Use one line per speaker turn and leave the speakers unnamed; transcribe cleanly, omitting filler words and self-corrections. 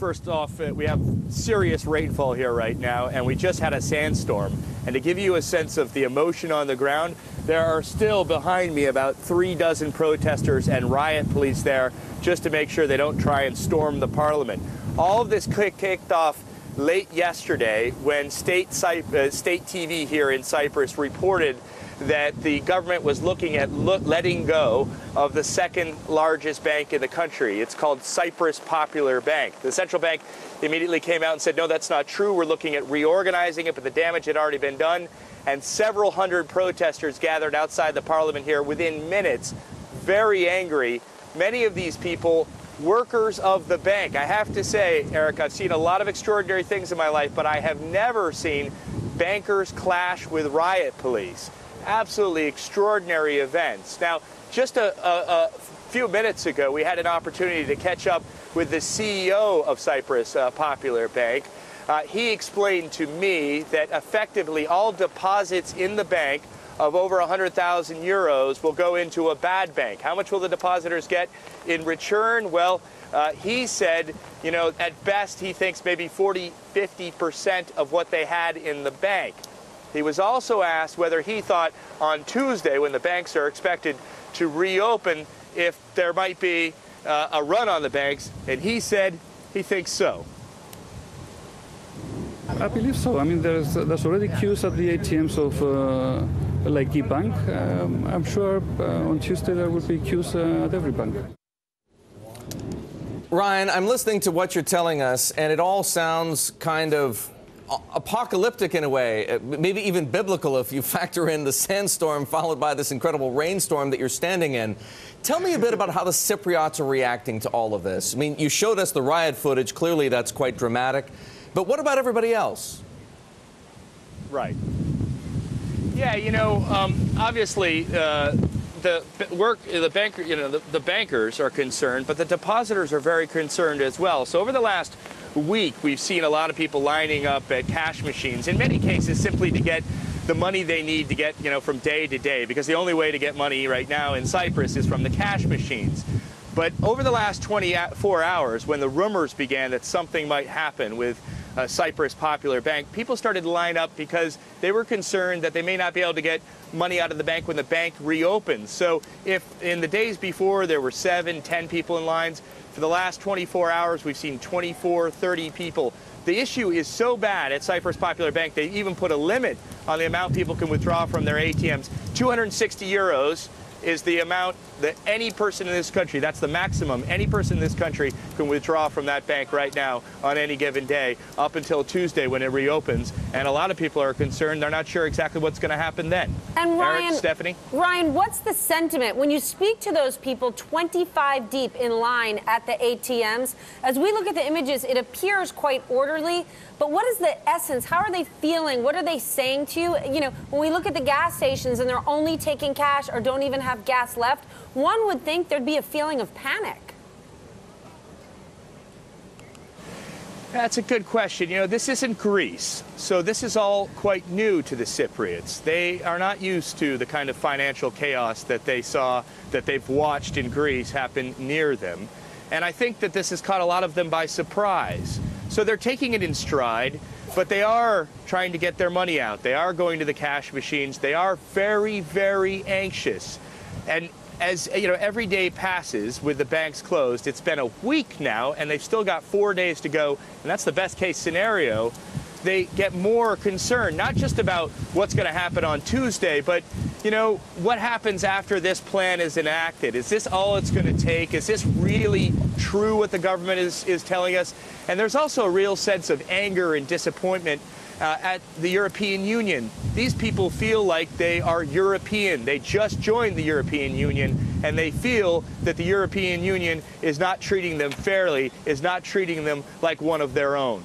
First off, we have serious rainfall here right now, and we just had a sandstorm. And to give you a sense of the emotion on the ground, there are still behind me about 3 dozen protesters and riot police there just to make sure they don't try and storm the parliament. All of this kicked off late yesterday when state TV here in Cyprus reported that the government was looking at letting go of the second largest bank in the country. It's called Cyprus Popular Bank. The central bank immediately came out and said, no, that's not true. We're looking at reorganizing it, but the damage had already been done. And several hundred protesters gathered outside the parliament here within minutes, very angry. Many of these people, workers of the bank. I have to say, Eric, I've seen a lot of extraordinary things in my life, but I have never seen bankers clash with riot police. Absolutely extraordinary events. Now, just a few minutes ago, we had an opportunity to catch up with the CEO of Cyprus Popular Bank. He explained to me that effectively all deposits in the bank of over 100,000 euros will go into a bad bank. How much will the depositors get in return? Well, he said, you know, at best he thinks maybe 40–50% of what they had in the bank. He was also asked whether he thought on Tuesday, when the banks are expected to reopen, if there might be a run on the banks, and he said he thinks so.
I believe so. I mean, there's already queues at the ATMs of like eBank. I'm sure on Tuesday there will be queues at every bank.
Ryan, I'm listening to what you're telling us, and it all sounds kind of apocalyptic in a way, maybe even biblical if you factor in the sandstorm followed by this incredible rainstorm that you're standing in. Tell me a bit about how the Cypriots are reacting to all of this. I mean, you showed us the riot footage. Clearly, that's quite dramatic. But what about everybody else?
Right. Yeah, you know, obviously, the bankers are concerned, but the depositors are very concerned as well. So over the last week, we've seen a lot of people lining up at cash machines, in many cases simply to get the money they need to get, you know, from day to day, because the only way to get money right now in Cyprus is from the cash machines. But over the last 24 hours, when the rumors began that something might happen with Cyprus Popular Bank, people started to line up because they were concerned that they may not be able to get money out of the bank when the bank reopens. So if in the days before there were 7, 10 people in lines, for the last 24 hours we've seen 24, 30 people. The issue is so bad at Cyprus Popular Bank, they even put a limit on the amount people can withdraw from their ATMs. 260 euros is the amount that any person in this country, that's the maximum, any person in this country can withdraw from that bank right now on any given day up until Tuesday when it reopens. And a lot of people are concerned. They're not sure exactly what's going to happen then.
And Ryan,
Eric, Stephanie?
Ryan, what's the sentiment when you speak to those people 25 deep in line at the ATMs? As we look at the images, it appears quite orderly. But what is the essence? How are they feeling? What are they saying to you? You know, when we look at the gas stations and they're only taking cash or don't even have gas left, one would think there'd be a feeling of panic.
That's a good question. You know, this isn't Greece, so this is all quite new to the Cypriots. They are not used to the kind of financial chaos that they saw, that they've watched in Greece happen near them. And I think that this has caught a lot of them by surprise. So they're taking it in stride, but they are trying to get their money out. They are going to the cash machines. They are very, very anxious. And as you know, every day passes with the banks closed. It's been a week now, and they've still got 4 days to go, and that's the best case scenario. They get more concerned, not just about what's going to happen on Tuesday, but, you know, what happens after this plan is enacted? Is this all it's going to take? Is this really true what the government is telling us? And there's also a real sense of anger and disappointment at the European Union. These people feel like they are European. They just joined the European Union, and they feel that the European Union is not treating them fairly, is not treating them like one of their own.